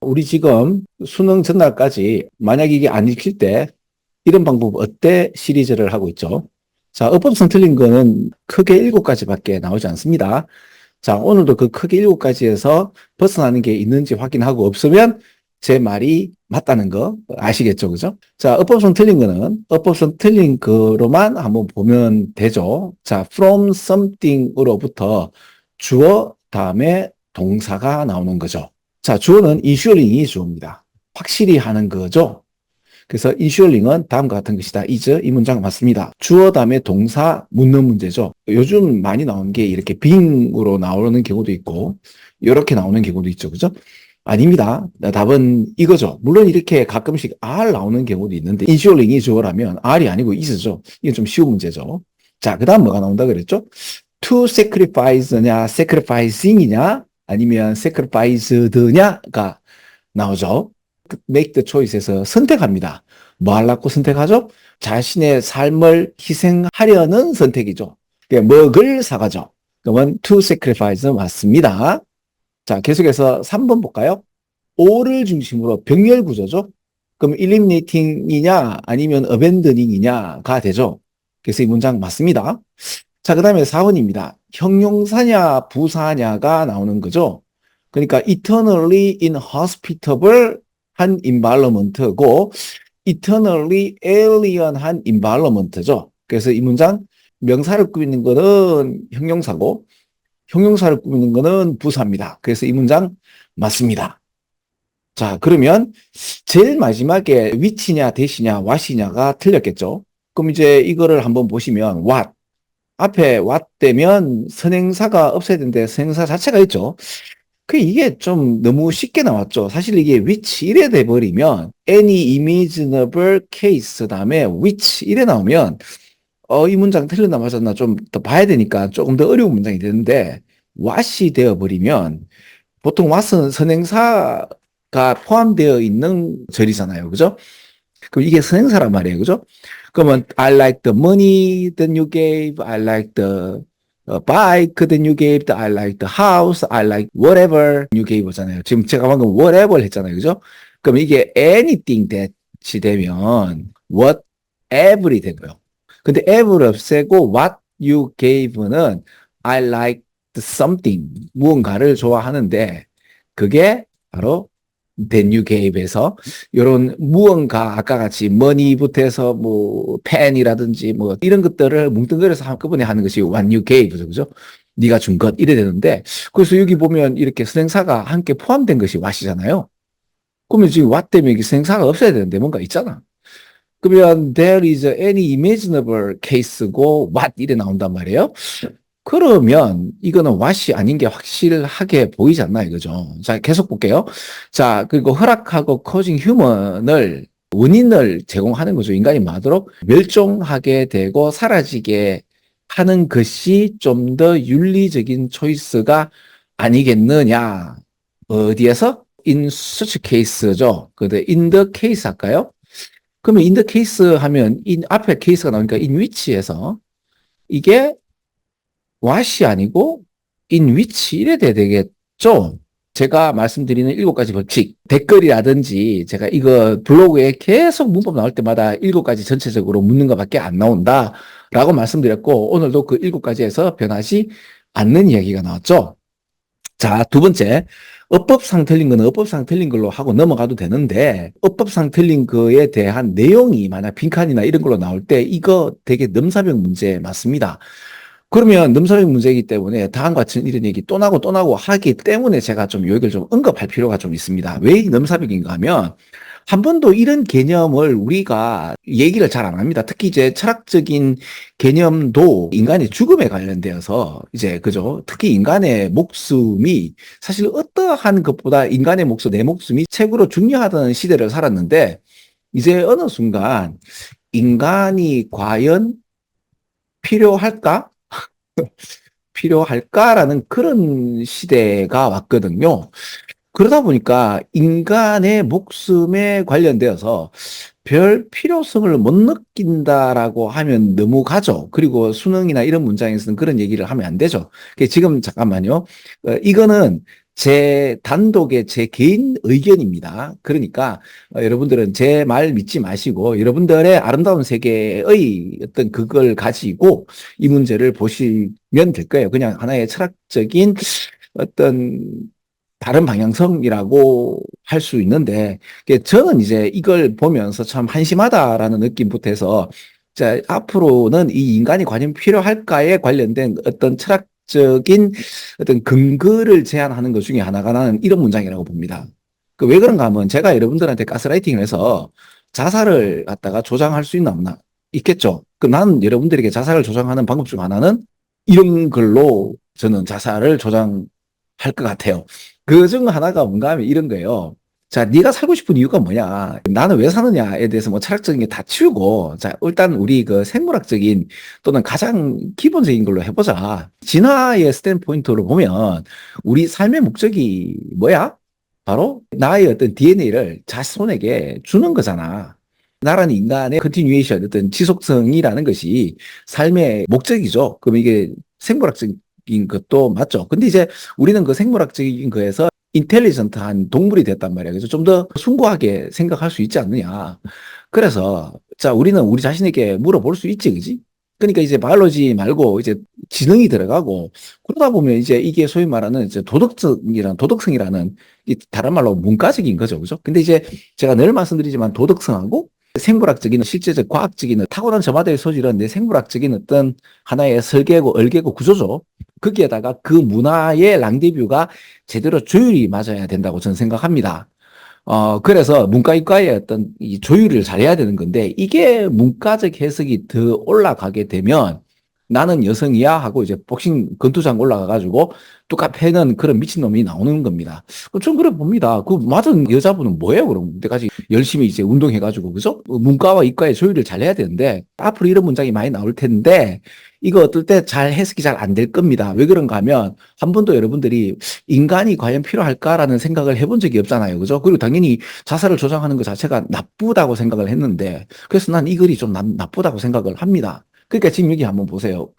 우리 지금 수능 전날까지 만약 이게 안 읽힐 때 이런 방법 어때 시리즈를 하고 있죠. 자, 어법성 틀린 거는 크게 7가지밖에 나오지 않습니다. 자, 오늘도 그 크게 7가지에서 벗어나는 게 있는지 확인하고 없으면 제 말이 맞다는 거 아시겠죠? 그죠? 자, 어법성 틀린 거는 어법성 틀린 거로만 한번 보면 되죠. 자, from something으로부터 주어 다음에 동사가 나오는 거죠. 자, 주어는 ensuring이 주어입니다. 확실히 하는 거죠. 그래서 ensuring은 다음과 같은 것이다. is 이 문장 맞습니다. 주어 다음에 동사 묻는 문제죠. 요즘 많이 나오는 게 이렇게 being으로 나오는 경우도 있고 이렇게 나오는 경우도 있죠. 그죠? 아닙니다. 답은 이거죠. 물론 이렇게 가끔씩 are 나오는 경우도 있는데 ensuring이 주어라면 are이 아니고 is죠. 이게 좀 쉬운 문제죠. 자, 그 다음 뭐가 나온다 그랬죠? to sacrifice냐 sacrificing이냐 아니면 sacrificed냐가 나오죠. make the choice에서 선택합니다. 뭐 하려고 선택하죠? 자신의 삶을 희생하려는 선택이죠. 먹을 사과죠. 그러면 to sacrifice 맞습니다. 자, 계속해서 3번 볼까요? o를 중심으로 병렬 구조죠. 그럼 eliminating이냐 아니면 abandoning이냐가 되죠. 그래서 이 문장 맞습니다. 자, 그 다음에 4번입니다. 형용사냐 부사냐가 나오는 거죠. 그러니까 eternally inhospitable 한 environment고 eternally alien한 environment죠. 그래서 이 문장 명사를 꾸미는 거는 형용사고 형용사를 꾸미는 거는 부사입니다. 그래서 이 문장 맞습니다. 자, 그러면 제일 마지막에 which냐 that이냐 what이냐가 틀렸겠죠. 그럼 이제 이거를 한번 보시면 what 앞에 what 되면 선행사가 없어야 되는데 선행사 자체가 있죠. 이게 좀 너무 쉽게 나왔죠. 사실 이게 which 이래 돼버리면 any imaginable case 다음에 which 이래 나오면 이 문장 틀렸나 맞았나 좀 더 봐야 되니까 조금 더 어려운 문장이 되는데 what이 되어버리면 보통 what은 선행사가 포함되어 있는 절이잖아요. 그죠? 그럼 이게 선행사란 말이에요. 그죠? 그러면 I like the money that you gave. I like the bike that you gave. I like the house. I like whatever you gave잖아요. 지금 제가 방금 whatever 했잖아요. 그죠? 그럼 이게 anything that이 되면 whatever이 되고요. 근데 ever 없애고 what you gave는 I like something 무언가를 좋아하는데 그게 바로 that you gave에서 이런 무언가 아까 같이 money부터 해서 뭐 pen이라든지 뭐 이런 것들을 뭉뚱그려서 한꺼번에 하는 것이 what you gave 그죠? 네가 준 것 이래 되는데 그래서 여기 보면 이렇게 선행사가 함께 포함된 것이 what이잖아요. 그러면 지금 what 때문에 이게 선행사가 없어야 되는데 뭔가 있잖아. 그러면 there is any imaginable case고 what 이래 나온단 말이에요. 그러면 이거는 what이 아닌 게 확실하게 보이지 않나 이거죠. 자, 계속 볼게요. 자, 그리고 허락하고 causing human을 원인을 제공하는 거죠. 인간이 마도록 멸종하게 되고 사라지게 하는 것이 좀 더 윤리적인 초이스가 아니겠느냐. 어디에서? in such case죠. 근데 in the case 할까요? 그러면 in the case 하면 앞에 case가 나오니까 in which에서 이게 what이 아니고 in which 이래 돼야 되겠죠? 제가 말씀드리는 7가지 법칙, 댓글이라든지 제가 이거 블로그에 계속 문법 나올 때마다 7가지 전체적으로 묻는 것밖에 안 나온다 라고 말씀드렸고 오늘도 그 7가지에서 변하지 않는 이야기가 나왔죠. 자, 두 번째, 어법상 틀린 거는 어법상 틀린 걸로 하고 넘어가도 되는데 어법상 틀린 거에 대한 내용이 만약 빈칸이나 이런 걸로 나올 때 이거 되게 넘사벽 문제 맞습니다. 그러면 넘사벽 문제이기 때문에 다음과 같은 이런 얘기 또 나고 하기 때문에 제가 좀 요 얘기를 좀 언급할 필요가 좀 있습니다. 왜 이 넘사벽인가 하면 한 번도 이런 개념을 우리가 얘기를 잘 안 합니다. 특히 이제 철학적인 개념도 인간의 죽음에 관련되어서 이제 그죠. 특히 인간의 목숨이 사실 어떠한 것보다 인간의 목숨, 내 목숨이 최고로 중요하다는 시대를 살았는데 이제 어느 순간 인간이 과연 필요할까? 필요할까라는 그런 시대가 왔거든요. 그러다 보니까 인간의 목숨에 관련되어서 별 필요성을 못 느낀다라고 하면 너무 가죠. 그리고 수능이나 이런 문장에서는 그런 얘기를 하면 안 되죠. 지금 잠깐만요. 이거는 제 단독의 제 개인 의견입니다. 그러니까 여러분들은 제 말 믿지 마시고 여러분들의 아름다운 세계의 어떤 그걸 가지고 이 문제를 보시면 될 거예요. 그냥 하나의 철학적인 어떤 다른 방향성이라고 할 수 있는데 저는 이제 이걸 보면서 참 한심하다라는 느낌부터 해서 자, 앞으로는 이 인간이 과연 필요할까에 관련된 어떤 철학적인 어떤 근거를 제안하는 것 중에 하나가 나는 이런 문장이라고 봅니다. 그 왜 그런가 하면 제가 여러분들한테 가스라이팅을 해서 자살을 갖다가 조장할 수 있나 없나? 있겠죠. 그 나는 여러분들에게 자살을 조장하는 방법 중 하나는 이런 걸로 저는 자살을 조장할 것 같아요. 그 중 하나가 뭔가 하면 이런 거예요. 자, 네가 살고 싶은 이유가 뭐냐? 나는 왜 사느냐에 대해서 뭐 철학적인 게 다 치우고, 자, 일단 우리 그 생물학적인 또는 가장 기본적인 걸로 해보자. 진화의 스탠포인트로 보면 우리 삶의 목적이 뭐야? 바로 나의 어떤 DNA를 자손에게 주는 거잖아. 나라는 인간의 컨티뉴에이션, 어떤 지속성이라는 것이 삶의 목적이죠. 그럼 이게 생물학적인 것도 맞죠. 근데 이제 우리는 그 생물학적인 거에서 인텔리전트한 동물이 됐단 말이야. 그래서 좀 더 숭고하게 생각할 수 있지 않느냐. 그래서 자, 우리는 우리 자신에게 물어볼 수 있지, 그지? 그러니까 이제 바이올로지 말고 이제 지능이 들어가고 그러다 보면 이제 이게 소위 말하는 이제 도덕성이라는 이 다른 말로 문과적인 거죠, 그죠? 근데 이제 제가 늘 말씀드리지만 도덕성하고 생물학적인 실제적 과학적인 타고난 저마다의 소질은 내 생물학적인 어떤 하나의 설계고 얼개고 구조죠. 거기에다가 그 문화의 랑데뷰가 제대로 조율이 맞아야 된다고 저는 생각합니다. 그래서 문과, 이과의 어떤 이 조율을 잘해야 되는 건데, 이게 문과적 해석이 더 올라가게 되면, 나는 여성이야 하고 이제 복싱 권투장 올라가가지고 뚜까 패는 그런 미친놈이 나오는 겁니다. 좀 그래 봅니다. 그 맞은 여자분은 뭐예요, 그럼? 그때까지 열심히 이제 운동해가지고, 그죠? 문과와 이과의 조율을 잘해야 되는데, 앞으로 이런 문장이 많이 나올 텐데, 이거 어떨 때 잘 해석이 잘 안 될 겁니다. 왜 그런가 하면, 한 번도 여러분들이 인간이 과연 필요할까라는 생각을 해본 적이 없잖아요. 그죠? 그리고 당연히 자살을 조장하는 것 자체가 나쁘다고 생각을 했는데, 그래서 난 이 글이 좀 나쁘다고 생각을 합니다. 그러니까 지금 여기 한번 보세요.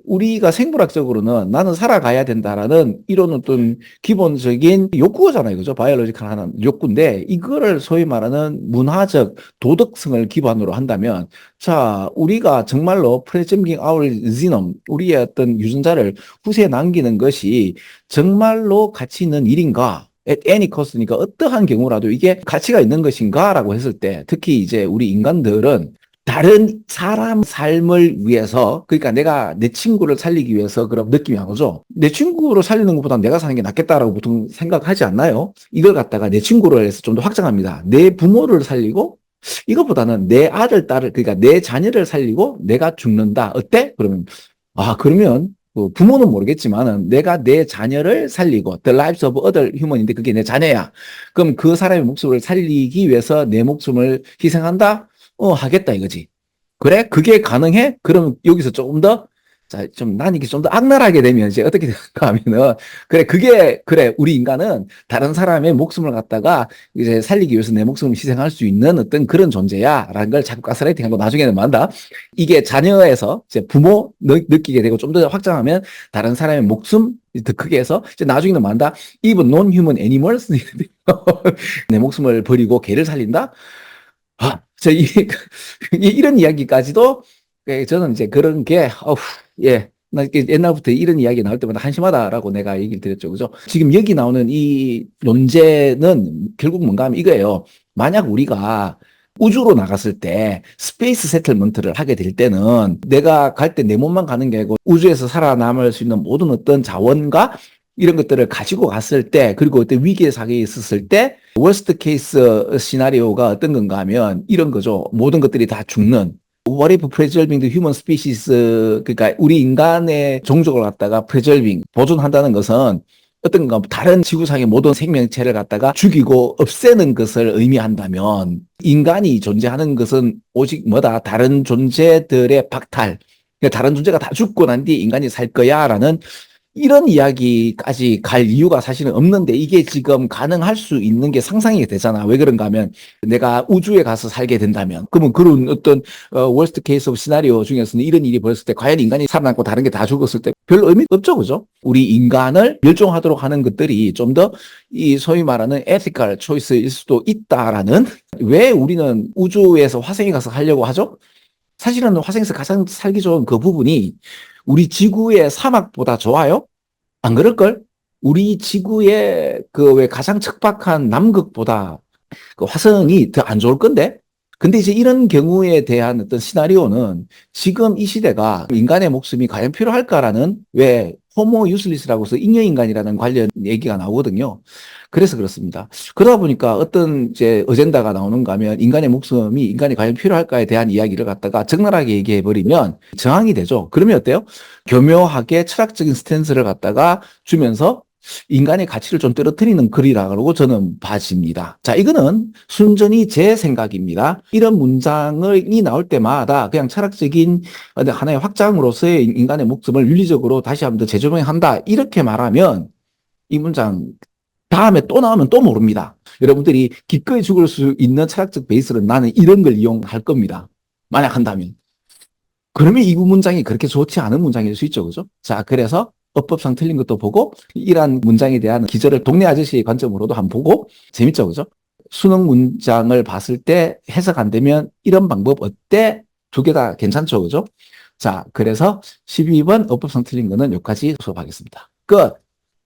우리가 생물학적으로는 나는 살아가야 된다라는 이런 어떤 기본적인 욕구잖아요. 그죠? 바이올로지컬 하는 욕구인데, 이거를 소위 말하는 문화적 도덕성을 기반으로 한다면, 자, 우리가 정말로 preserving our genome, 우리의 어떤 유전자를 후세에 남기는 것이 정말로 가치 있는 일인가? at any cost니까 어떠한 경우라도 이게 가치가 있는 것인가라고 했을 때, 특히 이제 우리 인간들은 다른 사람 삶을 위해서, 그러니까 내가 내 친구를 살리기 위해서 그런 느낌이 한 거죠. 내 친구를 살리는 것보다 내가 사는 게 낫겠다라고 보통 생각하지 않나요? 이걸 갖다가 내 친구를 해서 좀 더 확장합니다. 내 부모를 살리고 이것보다는 내 아들, 딸을, 그러니까 내 자녀를 살리고 내가 죽는다. 어때? 그러면 그 부모는 모르겠지만은 내가 내 자녀를 살리고 the lives of other human인데 그게 내 자녀야. 그럼 그 사람의 목숨을 살리기 위해서 내 목숨을 희생한다? 하겠다 이거지. 그래? 그게 가능해? 그럼 여기서 조금 더, 자, 난 이게 좀 더 악랄하게 되면 이제 어떻게 될까 하면은, 그래, 우리 인간은 다른 사람의 목숨을 갖다가 이제 살리기 위해서 내 목숨을 희생할 수 있는 어떤 그런 존재야. 라는 걸 자꾸 가스라이팅 하고 나중에는 뭐한다? 이게 자녀에서 이제 부모 느끼게 되고 좀 더 확장하면 다른 사람의 목숨 더 크게 해서 이제 나중에는 뭐한다? Even non-human animals? 내 목숨을 버리고 개를 살린다? 이런 이야기까지도, 저는 이제 그런 게, 예. 나 옛날부터 이런 이야기 나올 때마다 한심하다라고 내가 얘기를 드렸죠. 그죠? 지금 여기 나오는 이 논제는 결국 뭔가 하면 이거예요. 만약 우리가 우주로 나갔을 때 스페이스 세틀먼트를 하게 될 때는 내가 갈 때 내 몸만 가는 게 아니고 우주에서 살아남을 수 있는 모든 어떤 자원과 이런 것들을 가지고 갔을 때, 그리고 어떤 위기의 상황에 있었을 때, 워스트 케이스 시나리오가 어떤 건가 하면 이런 거죠. 모든 것들이 다 죽는. What if preserving the human species, 그러니까 우리 인간의 종족을 갖다가 preserving, 보존한다는 것은 어떤 건가, 다른 지구상의 모든 생명체를 갖다가 죽이고 없애는 것을 의미한다면, 인간이 존재하는 것은 오직 뭐다? 다른 존재들의 박탈. 그러니까 다른 존재가 다 죽고 난 뒤에 인간이 살 거야 라는 이런 이야기까지 갈 이유가 사실은 없는데 이게 지금 가능할 수 있는 게 상상이 되잖아. 왜 그런가 하면 내가 우주에 가서 살게 된다면 그러면 그런 어떤 월스트 케이스 오브 시나리오 중에서는 이런 일이 벌었을 때 과연 인간이 살아남고 다른 게 다 죽었을 때 별 의미 없죠. 그죠? 우리 인간을 멸종하도록 하는 것들이 좀 더 이 소위 말하는 에티컬 초이스일 수도 있다라는 왜 우리는 우주에서 화성에 가서 하려고 하죠? 사실은 화성에서 가장 살기 좋은 그 부분이 우리 지구의 사막보다 좋아요? 안 그럴걸? 우리 지구의 그 왜 가장 척박한 남극보다 그 화성이 더 안 좋을 건데? 근데 이제 이런 경우에 대한 어떤 시나리오는 지금 이 시대가 인간의 목숨이 과연 필요할까라는 왜 호모 유슬리스라고 해서 잉여인간이라는 관련 얘기가 나오거든요. 그래서 그렇습니다. 그러다 보니까 어떤 이제 어젠다가 나오는가 하면 인간의 목숨이 인간이 과연 필요할까에 대한 이야기를 갖다가 적나라하게 얘기해 버리면 저항이 되죠. 그러면 어때요? 교묘하게 철학적인 스탠스를 갖다가 주면서 인간의 가치를 좀 떨어뜨리는 글이라고 저는 봐집니다. 자, 이거는 순전히 제 생각입니다. 이런 문장이 나올 때마다 그냥 철학적인 하나의 확장으로서의 인간의 목숨을 윤리적으로 다시 한번 더 재조명한다. 이렇게 말하면 이 문장 다음에 또 나오면 또 모릅니다. 여러분들이 기꺼이 죽을 수 있는 철학적 베이스는 나는 이런 걸 이용할 겁니다. 만약 한다면. 그러면 이 문장이 그렇게 좋지 않은 문장일 수 있죠. 그죠? 자, 그래서 어법상 틀린 것도 보고 이러한 문장에 대한 기저를 동네 아저씨의 관점으로도 한번 보고 재밌죠. 그죠? 수능 문장을 봤을 때 해석 안 되면 이런 방법 어때? 두 개 다 괜찮죠. 그죠? 자, 그래서 12번 어법상 틀린 거는 여기까지 수업하겠습니다. 끝!